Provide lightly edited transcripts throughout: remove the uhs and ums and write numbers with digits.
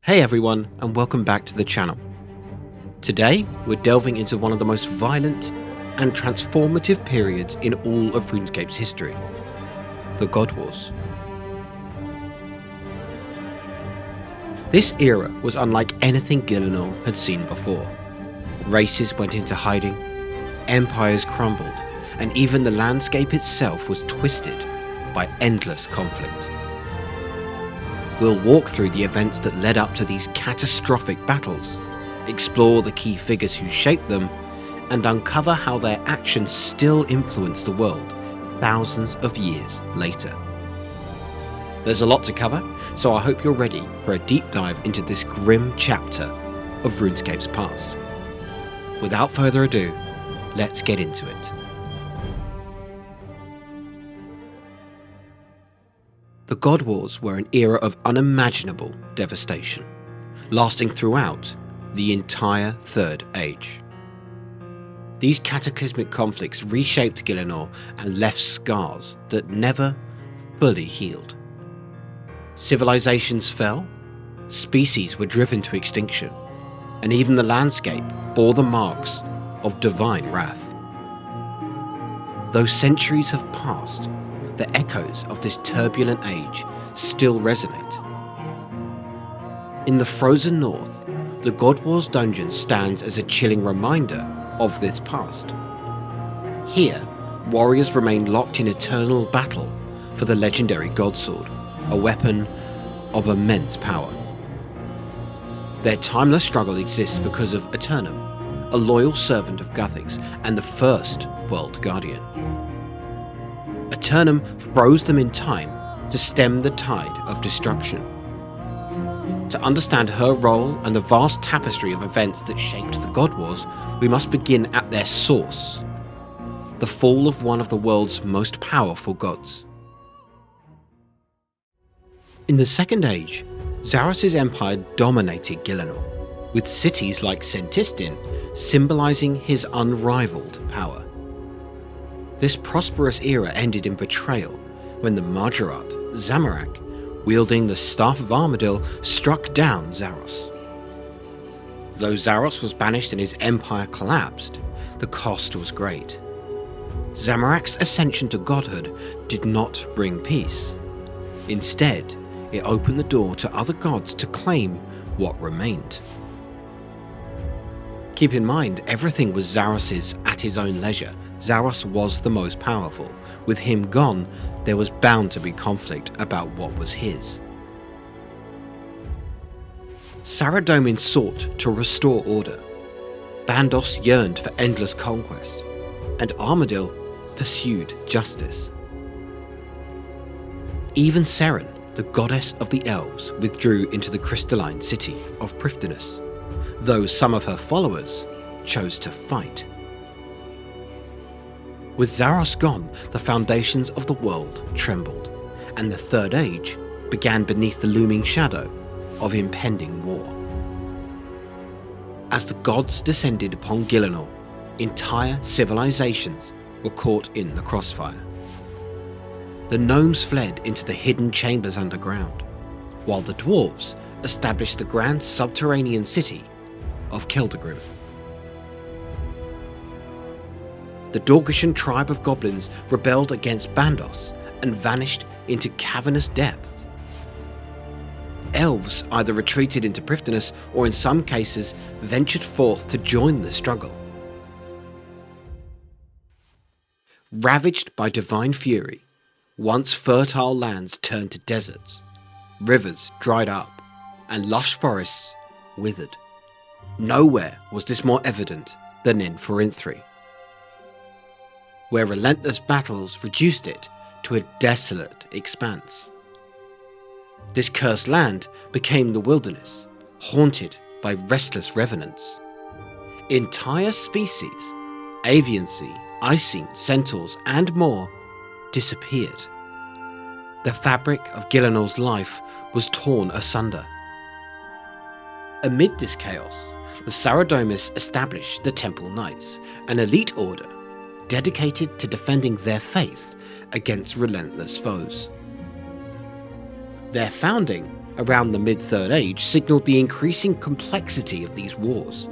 Hey everyone, and welcome back to the channel. Today, we're delving into one of the most violent and transformative periods in all of RuneScape's history, the God Wars. This era was unlike anything Gielinor had seen before. Races went into hiding, empires crumbled, and even the landscape itself was twisted by endless conflict. We'll walk through the events that led up to these catastrophic battles, explore the key figures who shaped them, and uncover how their actions still influence the world thousands of years later. There's a lot to cover, so I hope you're ready for a deep dive into this grim chapter of RuneScape's past. Without further ado, let's get into it. The God Wars were an era of unimaginable devastation, lasting throughout the entire Third Age. These cataclysmic conflicts reshaped Gielinor and left scars that never fully healed. Civilizations fell, species were driven to extinction, and even the landscape bore the marks of divine wrath. Though centuries have passed, the echoes of this turbulent age still resonate. In the frozen north, the God Wars dungeon stands as a chilling reminder of this past. Here, warriors remain locked in eternal battle for the legendary Godsword, a weapon of immense power. Their timeless struggle exists because of Eternum, a loyal servant of Guthix and the first World Guardian. Eternum froze them in time to stem the tide of destruction. To understand her role and the vast tapestry of events that shaped the God Wars, we must begin at their source, the fall of one of the world's most powerful gods. In the Second Age, Zaros's empire dominated Gielinor, with cities like Sentistin symbolizing his unrivaled power. This prosperous era ended in betrayal when the Majorat, Zamorak, wielding the Staff of Armadyl, struck down Zaros. Though Zaros was banished and his empire collapsed, the cost was great. Zamorak's ascension to godhood did not bring peace. Instead, it opened the door to other gods to claim what remained. Keep in mind, everything was Zaros's at his own leisure. Zaros was the most powerful. With him gone, there was bound to be conflict about what was his. Saradomin sought to restore order. Bandos yearned for endless conquest, and Armadyl pursued justice. Even Seren, the goddess of the elves, withdrew into the crystalline city of Prifddinas, though some of her followers chose to fight. With Zaros gone, the foundations of the world trembled, and the Third Age began beneath the looming shadow of impending war. As the gods descended upon Gielinor, entire civilizations were caught in the crossfire. The gnomes fled into the hidden chambers underground, while the dwarves established the grand subterranean city of Kildagrim. The Dorgashan tribe of goblins rebelled against Bandos and vanished into cavernous depths. Elves either retreated into Prifddinas or in some cases ventured forth to join the struggle. Ravaged by divine fury, once fertile lands turned to deserts, rivers dried up, and lush forests withered. Nowhere was this more evident than in Forinthry, where relentless battles reduced it to a desolate expanse. This cursed land became the wilderness, haunted by restless revenants. Entire species, Aviancy, Icene, Centaurs, and more, disappeared. The fabric of Gielinor's life was torn asunder. Amid this chaos, the Saradomis established the Temple Knights, an elite order dedicated to defending their faith against relentless foes. Their founding around the mid-Third Age signalled the increasing complexity of these wars,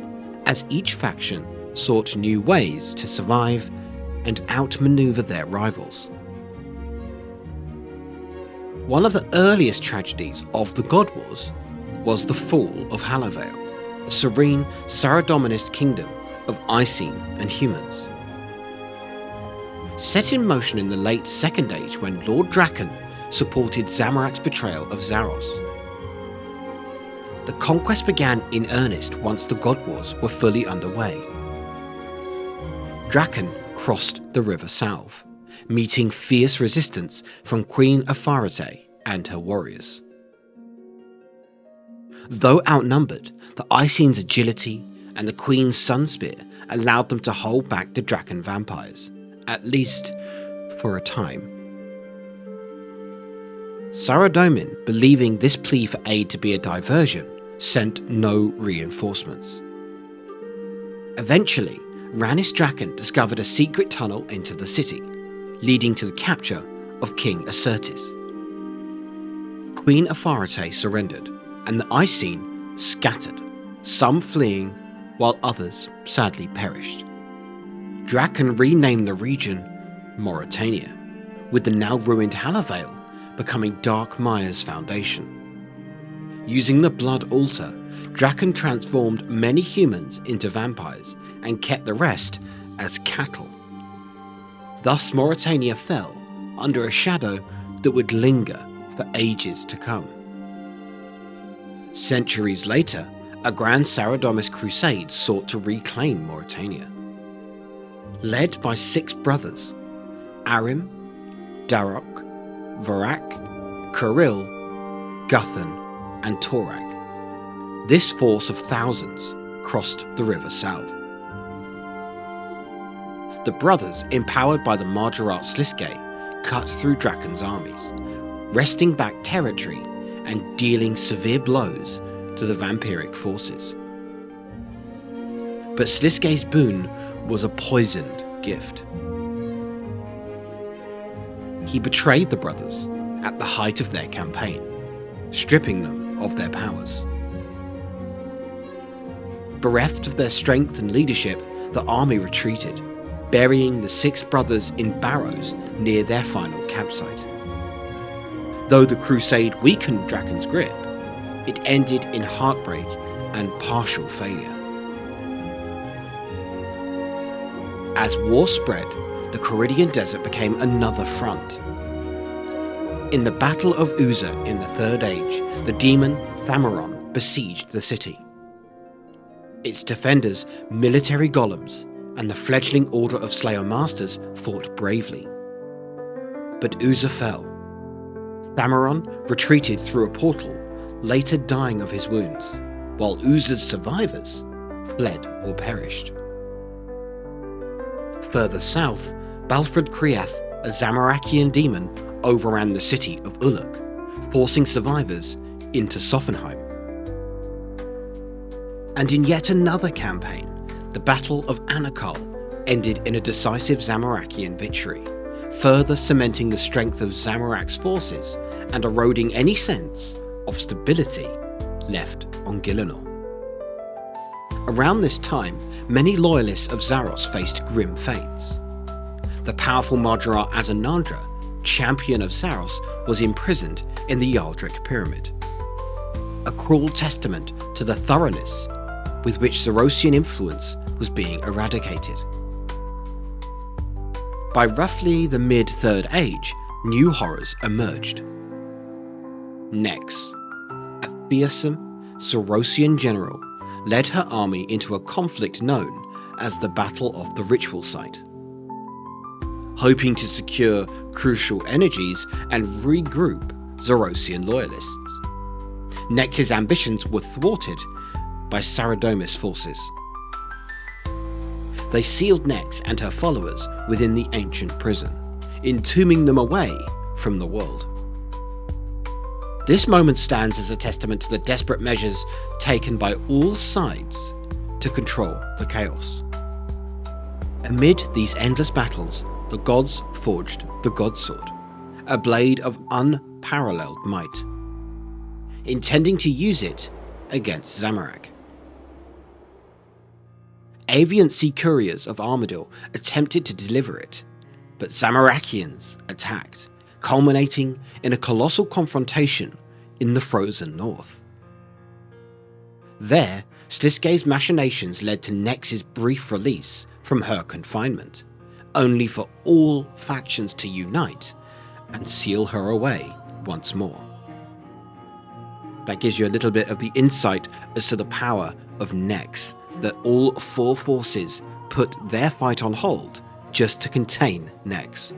as each faction sought new ways to survive and outmaneuver their rivals. One of the earliest tragedies of the God Wars was the fall of Hallowvale, a serene Saradominist kingdom of Icene and humans. Set in motion in the late Second Age when Lord Draken supported Zamorak's betrayal of Zaros. The conquest began in earnest once the God Wars were fully underway. Draken crossed the River Salve, meeting fierce resistance from Queen Afarete and her warriors. Though outnumbered, the Icene's agility and the Queen's Sunspear allowed them to hold back the Draken vampires, at least for a time. Saradomin, believing this plea for aid to be a diversion, sent no reinforcements. Eventually, Ranis Draken discovered a secret tunnel into the city, leading to the capture of King Acertis. Queen Afarete surrendered, and the Icene scattered, some fleeing, while others sadly perished. Draken renamed the region Mauritania, with the now ruined Hallowvale becoming Dark Maya's foundation. Using the Blood Altar, Draken transformed many humans into vampires and kept the rest as cattle. Thus Mauritania fell under a shadow that would linger for ages to come. Centuries later, a grand Saradomist crusade sought to reclaim Mauritania. Led by 6 brothers, Arim, Darok, Varak, Kuril, Guthan, and Torag, this force of thousands crossed the River Salve. The brothers, empowered by the Marjorat Sliske, cut through Draken's armies, wresting back territory and dealing severe blows to the vampiric forces. But Sliske's boon was a poisoned gift. He betrayed the brothers at the height of their campaign, stripping them of their powers. Bereft of their strength and leadership, the army retreated, burying the 6 brothers in barrows near their final campsite. Though the crusade weakened Draken's grip, it ended in heartbreak and partial failure. As war spread, the Caridian Desert became another front. In the Battle of Uza in the Third Age, the demon Thamaron besieged the city. Its defenders, military golems, and the fledgling Order of Slayer Masters fought bravely. But Uza fell. Thamaron retreated through a portal, later dying of his wounds, while Uza's survivors fled or perished. Further south, Balfred Kriath, a Zamorakian demon, overran the city of Uluk, forcing survivors into Sophenheim. And in yet another campaign, the Battle of Anakal ended in a decisive Zamorakian victory, further cementing the strength of Zamorak's forces and eroding any sense of stability left on Gielinor. Around this time, many loyalists of Zaros faced grim fates. The powerful Marjorat Azanandra, champion of Zaros, was imprisoned in the Yaldric Pyramid, a cruel testament to the thoroughness with which Zarosian influence was being eradicated. By roughly the mid-Third Age, new horrors emerged. Nex, a fearsome Zarosian general, led her army into a conflict known as the Battle of the Ritual Site. Hoping to secure crucial energies and regroup Zarosian loyalists, Nex's ambitions were thwarted by Saradomis forces. They sealed Nex and her followers within the ancient prison, entombing them away from the world. This moment stands as a testament to the desperate measures taken by all sides to control the chaos. Amid these endless battles, the gods forged the Godsword, a blade of unparalleled might. intending to use it against Zamorak. Avian sea couriers of Armadyl attempted to deliver it, but Zamorakians attacked, culminating in a colossal confrontation in the frozen north. There, Sliske's machinations led to Nex's brief release from her confinement, only for all factions to unite and seal her away once more. That gives you a little bit of the insight as to the power of Nex, that all four forces put their fight on hold just to contain Nex.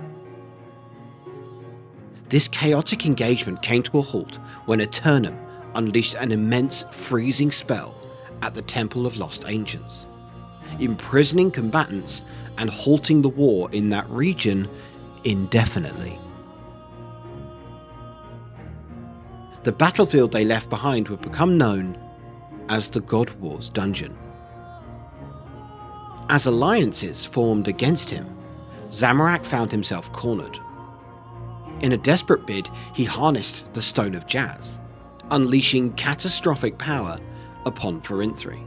This chaotic engagement came to a halt when Eternum unleashed an immense freezing spell at the Temple of Lost Ancients, imprisoning combatants and halting the war in that region indefinitely. The battlefield they left behind would become known as the Godsword Dungeon. As alliances formed against him, Zamorak found himself cornered. In a desperate bid, he harnessed the Stone of Jazz, unleashing catastrophic power upon Pharynthri.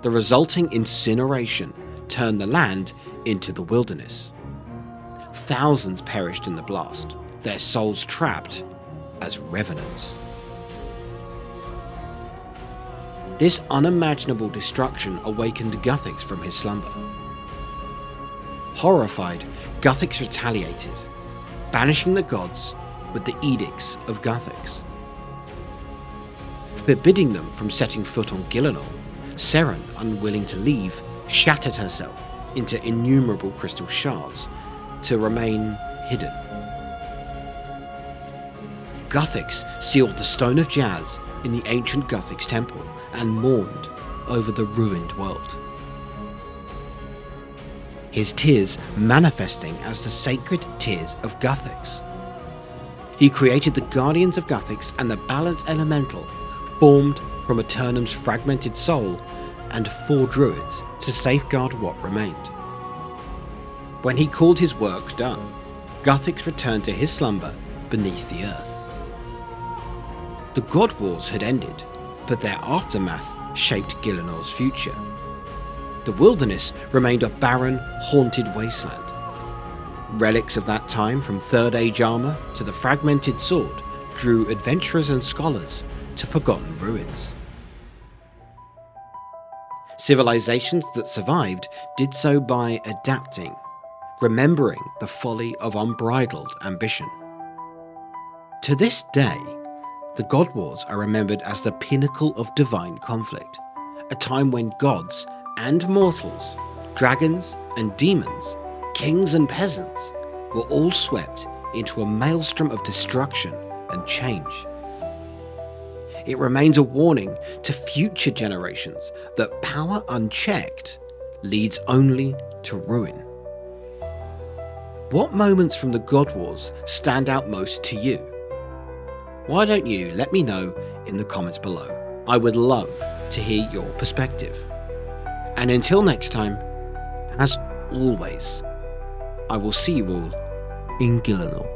The resulting incineration turned the land into the wilderness. Thousands perished in the blast, their souls trapped as revenants. This unimaginable destruction awakened Guthix from his slumber. Horrified, Guthix retaliated, banishing the gods with the Edicts of Guthix. Forbidding them from setting foot on Gillinor, Seren, unwilling to leave, shattered herself into innumerable crystal shards to remain hidden. Guthix sealed the Stone of Jazz in the ancient Guthix temple and mourned over the ruined world. His tears manifesting as the sacred tears of Guthix. He created the Guardians of Guthix and the Balance Elemental, formed from Eternum's fragmented soul, and 4 druids to safeguard what remained. When he called his work done, Guthix returned to his slumber beneath the earth. The God Wars had ended, but their aftermath shaped Gillinor's future. The wilderness remained a barren, haunted wasteland. Relics of that time, from Third Age armour to the fragmented sword, drew adventurers and scholars to forgotten ruins. Civilizations that survived did so by adapting, remembering the folly of unbridled ambition. To this day, the God Wars are remembered as the pinnacle of divine conflict, a time when gods and mortals, dragons and demons, kings and peasants, were all swept into a maelstrom of destruction and change. It remains a warning to future generations that power unchecked leads only to ruin. What moments from the God Wars stand out most to you? Why don't you let me know in the comments below? I would love to hear your perspective. And until next time, as always, I will see you all in Gillinor.